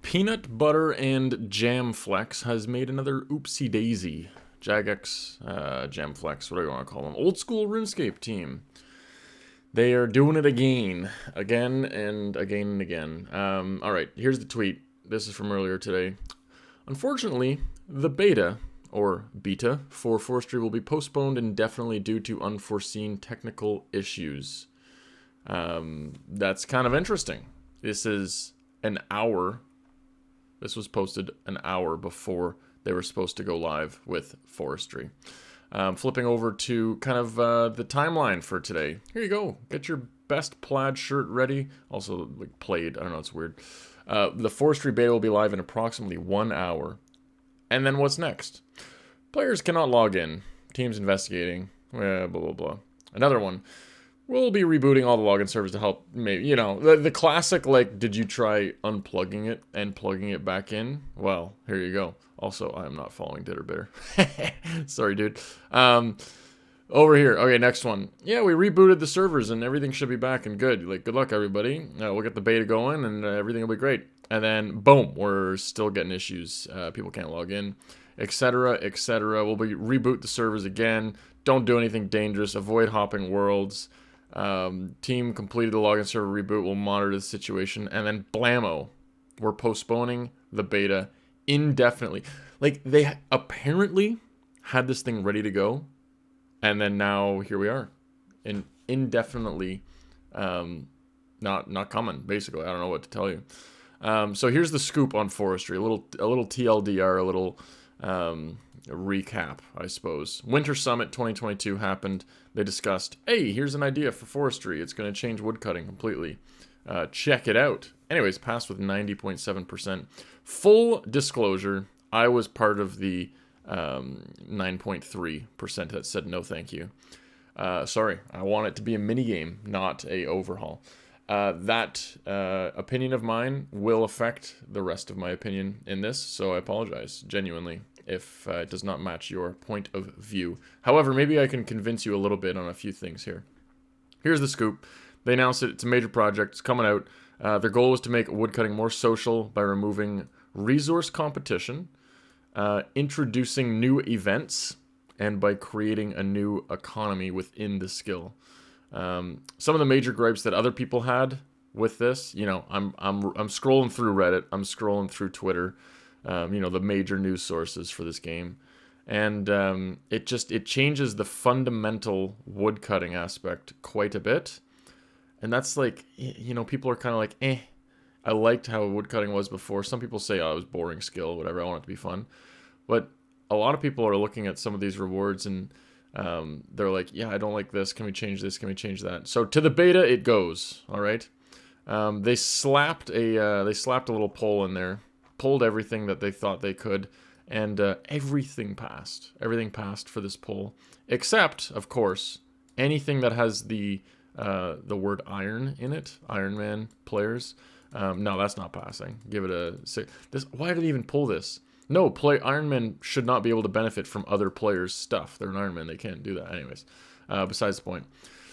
Peanut butter and jam flex has made another oopsie daisy. Jagex, jam flex, whatever you want to call them. Old school RuneScape team. They are doing it again and again. All right, here's the tweet. This is from earlier today. Unfortunately, the beta, or beta, for Forestry will be postponed indefinitely due to unforeseen technical issues. That's kind of interesting. This is an hour. This was posted an hour before they were supposed to go live with Forestry. Flipping over to kind of the timeline for today. Here you go. Get your best plaid shirt ready. Also, like plaid. I don't know. It's weird. The Forestry beta will be live in approximately 1 hour. And then what's next? Players cannot log in. Teams investigating. Blah, blah, blah. Another one. We'll be rebooting all the login servers to help, maybe, you know, the classic, like, did you try unplugging it and plugging it back in? Well, here you go. Also, I am not following Ditter Bitter. Sorry, dude. Over here. Okay, next one. Yeah, we rebooted the servers and everything should be back and good. Like, good luck, everybody. We'll get the beta going and everything will be great. And then, boom, we're still getting issues. People can't log in, etc., etc. We'll reboot the servers again. Don't do anything dangerous. Avoid hopping worlds. Team completed the login server reboot. We'll monitor the situation. And then, blammo, we're postponing the beta indefinitely. Like, they apparently had this thing ready to go. And then now here we are, and indefinitely, not coming. Basically, I don't know what to tell you. So here's the scoop on Forestry. A little TLDR, a little recap, I suppose. Winter Summit 2022 happened. They discussed, hey, here's an idea for Forestry. It's going to change woodcutting completely. Check it out. Anyways, passed with 90.7%. Full disclosure, I was part of the 9.3% that said no thank you. Sorry, I want it to be a minigame, not a overhaul. That opinion of mine will affect the rest of my opinion in this, so I apologize, genuinely, if it does not match your point of view. However, maybe I can convince you a little bit on a few things here. Here's the scoop. They announced it. It's a major project. It's coming out. Their goal was to make woodcutting more social by removing resource competition, introducing new events, and by creating a new economy within the skill. Some of the major gripes that other people had with this, you know, I'm scrolling through Reddit, I'm scrolling through Twitter, you know, the major news sources for this game, and it changes the fundamental woodcutting aspect quite a bit, and that's like, you know, people are kind of like, I liked how woodcutting was before. Some people say, oh, it was boring skill, whatever, I want it to be fun. But a lot of people are looking at some of these rewards and they're like, yeah, I don't like this. Can we change this? Can we change that? So to the beta, it goes. All right. They slapped a little poll in there, pulled everything that they thought they could, and everything passed. Everything passed for this poll, except, of course, anything that has the word iron in it. Iron Man players. No, that's not passing. Give it a 6. Why did they even pull this? No, Iron Man should not be able to benefit from other players' stuff. They're an Iron Man. They can't do that. Anyways, besides the point.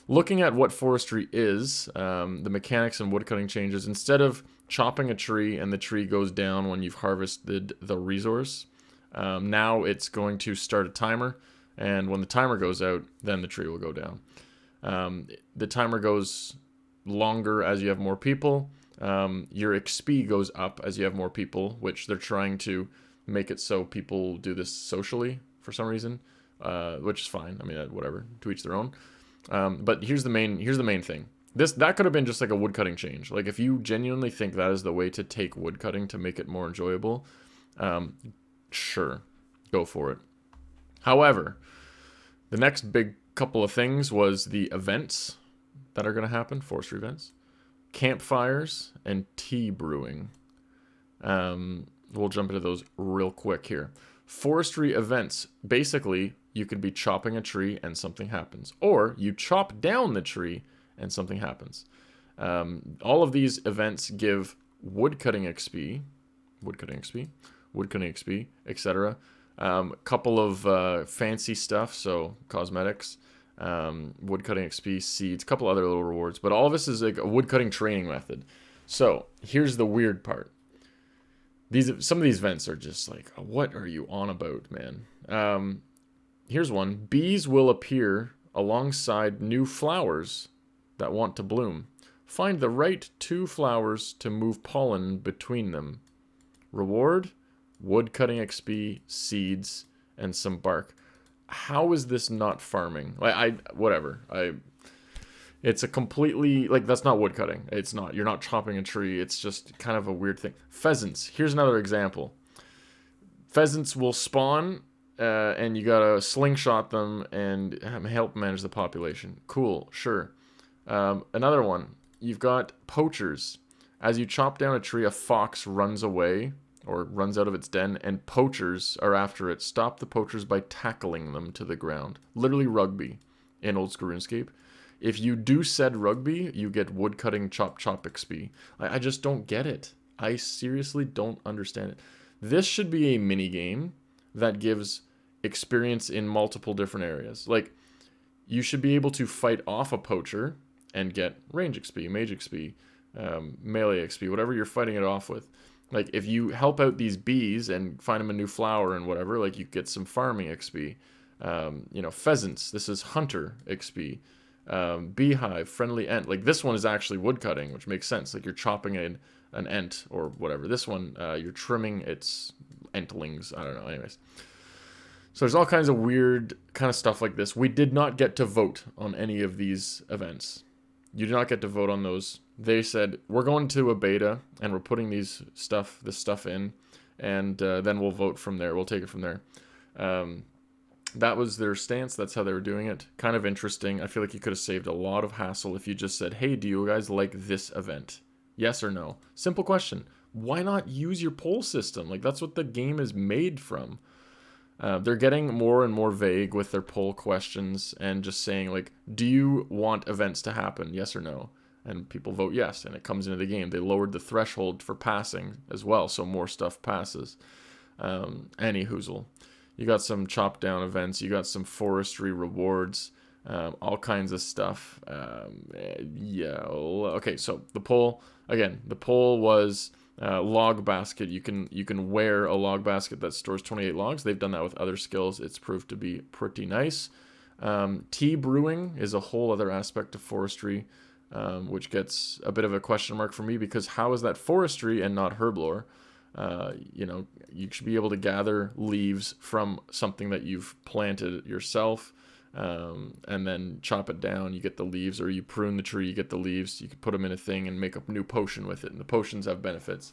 Looking at what Forestry is, the mechanics and woodcutting changes. Instead of chopping a tree and the tree goes down when you've harvested the resource, now it's going to start a timer. And when the timer goes out, then the tree will go down. The timer goes longer as you have more people. Your XP goes up as you have more people, which they're trying to make it so people do this socially for some reason, which is fine. I mean, whatever, to each their own. But here's the main thing. That could have been just like a woodcutting change. Like, if you genuinely think that is the way to take woodcutting to make it more enjoyable, sure, go for it. However, the next big couple of things was the events that are going to happen, Forestry events, campfires, and tea brewing. We'll jump into those real quick here. Forestry events, basically, you could be chopping a tree and something happens. Or you chop down the tree and something happens. All of these events give woodcutting XP, etc. Couple of fancy stuff, so cosmetics, woodcutting XP, seeds, a couple other little rewards. But all of this is like a woodcutting training method. So here's the weird part. Some of these events are just like, what are you on about, man? Here's one. Bees will appear alongside new flowers that want to bloom. Find the right 2 flowers to move pollen between them. Reward, woodcutting XP, seeds, and some bark. How is this not farming? Whatever. It's a completely, like, that's not woodcutting. It's not. You're not chopping a tree. It's just kind of a weird thing. Pheasants. Here's another example. Pheasants will spawn, and you gotta slingshot them and help manage the population. Cool, sure. Another one. You've got poachers. As you chop down a tree, a fox runs away or runs out of its den, and poachers are after it. Stop the poachers by tackling them to the ground. Literally rugby in old school RuneScape. If you do said rugby, you get woodcutting chop chop XP. I just don't get it. I seriously don't understand it. This should be a mini game that gives experience in multiple different areas. Like, you should be able to fight off a poacher and get range XP, mage XP, melee XP, whatever you're fighting it off with. Like, if you help out these bees and find them a new flower and whatever, like, you get some farming XP. Pheasants, this is hunter XP. Beehive, friendly ant. Like, this one is actually woodcutting, which makes sense. Like, you're chopping an ant or whatever. This one, you're trimming its entlings. I don't know. Anyways. So there's all kinds of weird kind of stuff like this. We did not get to vote on any of these events. You did not get to vote on those. They said, we're going to a beta, and we're putting this stuff in, and then we'll vote from there. We'll take it from there. That was their stance. That's how they were doing it. Kind of interesting. I feel like you could have saved a lot of hassle if you just said, hey, do you guys like this event? Yes or no? Simple question. Why not use your poll system? Like, that's what the game is made from. They're getting more and more vague with their poll questions and just saying, like, do you want events to happen? Yes or no? And people vote yes, and it comes into the game. They lowered the threshold for passing as well, so more stuff passes. Any hoozle. You got some chop down events. You got some forestry rewards. All kinds of stuff. Okay, so the poll, again, the poll was log basket. You can wear a log basket that stores 28 logs. They've done that with other skills. It's proved to be pretty nice. Tea brewing is a whole other aspect of forestry, which gets a bit of a question mark for me, because how is that forestry and not herblore? You should be able to gather leaves from something that you've planted yourself, and then chop it down. You get the leaves, or you prune the tree, you get the leaves. You can put them in a thing and make a new potion with it, and the potions have benefits.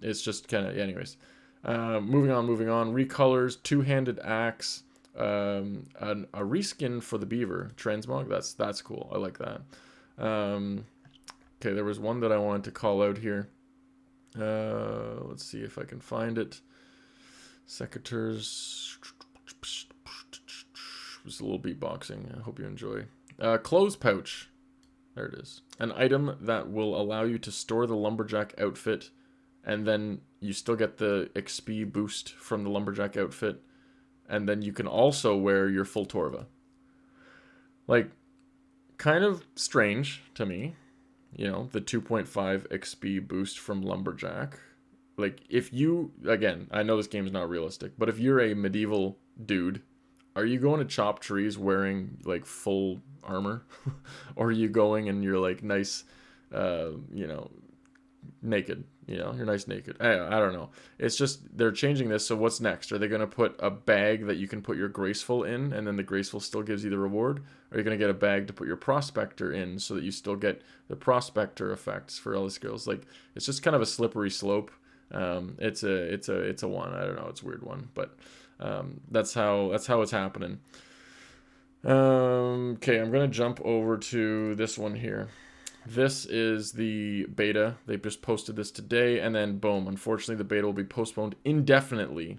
It's just kind of, anyways. Moving on. Recolors, two-handed axe, a reskin for the beaver, transmog. That's cool. I like that. Okay, there was one that I wanted to call out here. Let's see if I can find it. Secateurs. It was a little beatboxing. I hope you enjoy. Clothes pouch. There it is. An item that will allow you to store the lumberjack outfit, and then you still get the XP boost from the lumberjack outfit, and then you can also wear your full torva. Like, kind of strange to me. The 2.5 XP boost from lumberjack. Like, if you, again, I know this game is not realistic, but if you're a medieval dude, are you going to chop trees wearing, like, full armor? Or are you going and you're, like, nice, naked? You're nice naked. I don't know. It's just, they're changing this, so what's next? Are they going to put a bag that you can put your graceful in, and then the graceful still gives you the reward? Or are you going to get a bag to put your prospector in, so that you still get the prospector effects for all the skills? Like, it's just kind of a slippery slope. It's a one. I don't know. It's a weird one, but that's how it's happening. Okay, I'm gonna jump over to this one here. This is the beta. They just posted this today, and then boom, unfortunately the beta will be postponed indefinitely.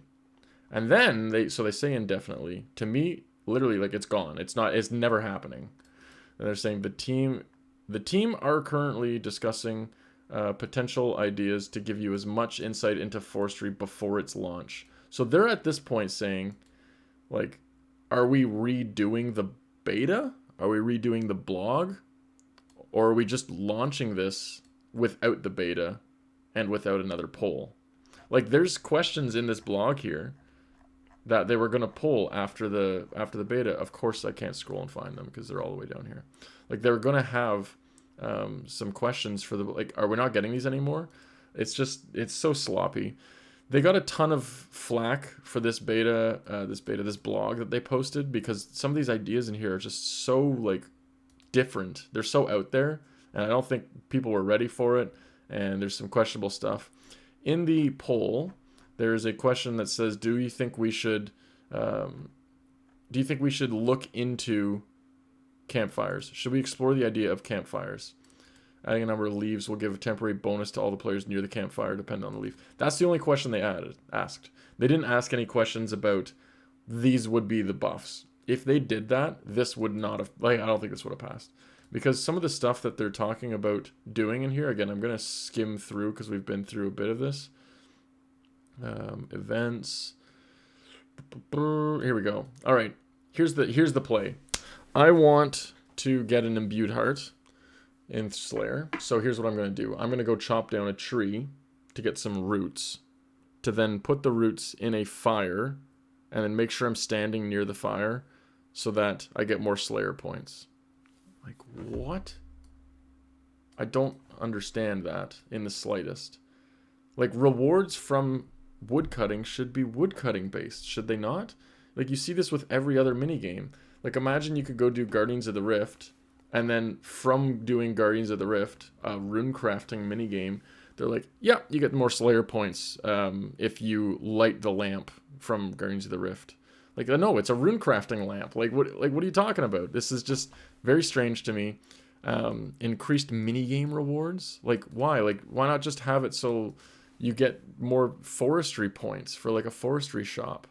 And then they say indefinitely. To me, literally, like, it's gone. It's never happening. And they're saying the team are currently discussing potential ideas to give you as much insight into forestry before its launch. So they're at this point saying, like, are we redoing the beta? Are we redoing the blog? Or are we just launching this without the beta and without another poll? Like, there's questions in this blog here that they were gonna pull after the beta. Of course, I can't scroll and find them because they're all the way down here. Like, they were gonna have some questions for the, like, are we not getting these anymore? It's just, it's so sloppy. They got a ton of flack for this beta, this blog that they posted, because some of these ideas in here are just so, like, different. They're so out there, and I don't think people were ready for it, and there's some questionable stuff. In the poll, there's a question that says, do you think we should look into campfires? Should we explore the idea of campfires? Adding a number of leaves will give a temporary bonus to all the players near the campfire, depending on the leaf. That's the only question they asked. They didn't ask any questions about these would be the buffs. If they did that, this would not have, like, I don't think this would have passed. Because some of the stuff that they're talking about doing in here, again, I'm going to skim through because we've been through a bit of this. Events. Here we go. All right, here's the play. I want to get an imbued heart in Slayer. So here's what I'm going to do. I'm going to go chop down a tree to get some roots, to then put the roots in a fire, and then make sure I'm standing near the fire so that I get more Slayer points. Like, what? I don't understand that in the slightest. Like, rewards from woodcutting should be woodcutting based, should they not? Like, you see this with every other minigame. Like, imagine you could go do Guardians of the Rift, and then from doing Guardians of the Rift, a rune crafting minigame, they're like, yeah, you get more Slayer points if you light the lamp from Guardians of the Rift. Like, no, it's a rune crafting lamp. Like, what are you talking about? This is just very strange to me. Increased minigame rewards? Like, why? Like, why not just have it so you get more forestry points for, like, a forestry shop?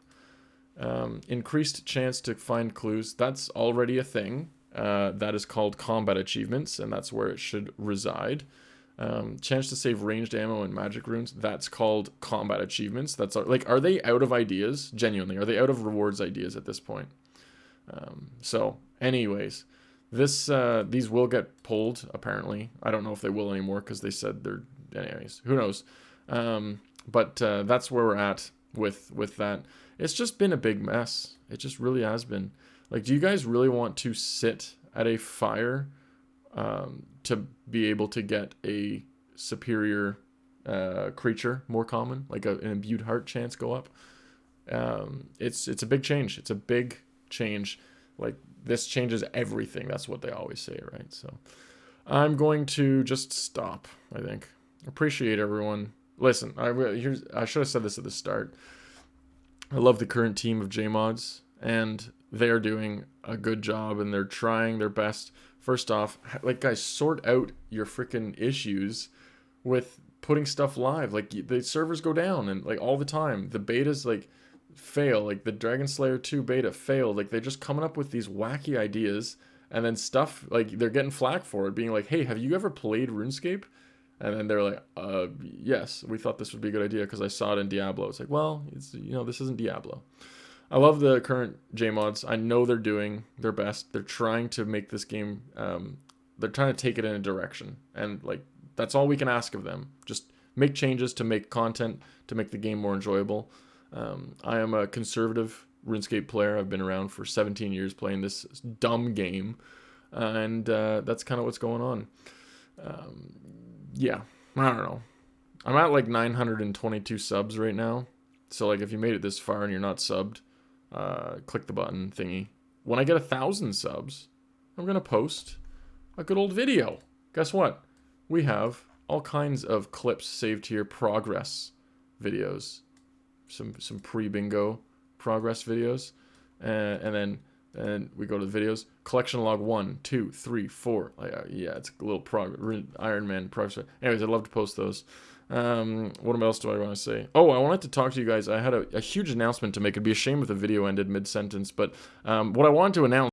Increased chance to find clues. That's already a thing. That is called combat achievements, and that's where it should reside. Chance to save ranged ammo and magic runes. That's called combat achievements. That's like, are they out of ideas? Genuinely, are they out of rewards ideas at this point? So, anyways, these will get pulled. Apparently, I don't know if they will anymore because they said they're. Anyways, who knows? But that's where we're at with that. It's just been a big mess. It just really has been. Like, do you guys really want to sit at a fire to be able to get a superior creature more common, like an imbued heart chance go up? It's a big change. It's a big change. Like, this changes everything. That's what they always say, right? So I'm going to just stop, I think. Appreciate everyone. Listen, I should have said this at the start. I love the current team of JMods, and they are doing a good job, and they're trying their best. First off, like, guys, sort out your freaking issues with putting stuff live. Like, the servers go down, and, like, all the time. The betas, like, fail. Like, the Dragon Slayer 2 beta failed. Like, they're just coming up with these wacky ideas, and then stuff, like, they're getting flack for it, being like, hey, have you ever played RuneScape? And then they're like, yes, we thought this would be a good idea because I saw it in Diablo. It's like, well, it's, this isn't Diablo. I love the current JMods. I know they're doing their best. They're trying to make this game, they're trying to take it in a direction. And, like, that's all we can ask of them. Just make changes to make content, to make the game more enjoyable. I am a conservative RuneScape player. I've been around for 17 years playing this dumb game. And that's kind of what's going on. Yeah, I don't know. I'm at, like, 922 subs right now. So, like, if you made it this far and you're not subbed, click the button thingy. When I get 1,000 subs, I'm going to post a good old video. Guess what? We have all kinds of clips saved here, progress videos. Some pre-bingo progress videos. And then we go to the videos. Collection log 1, 2, 3, 4. Yeah, it's a little Iron Man progress. Anyways, I'd love to post those. What else do I want to say? Oh, I wanted to talk to you guys. I had a huge announcement to make. It'd be a shame if the video ended mid-sentence, but what I wanted to announce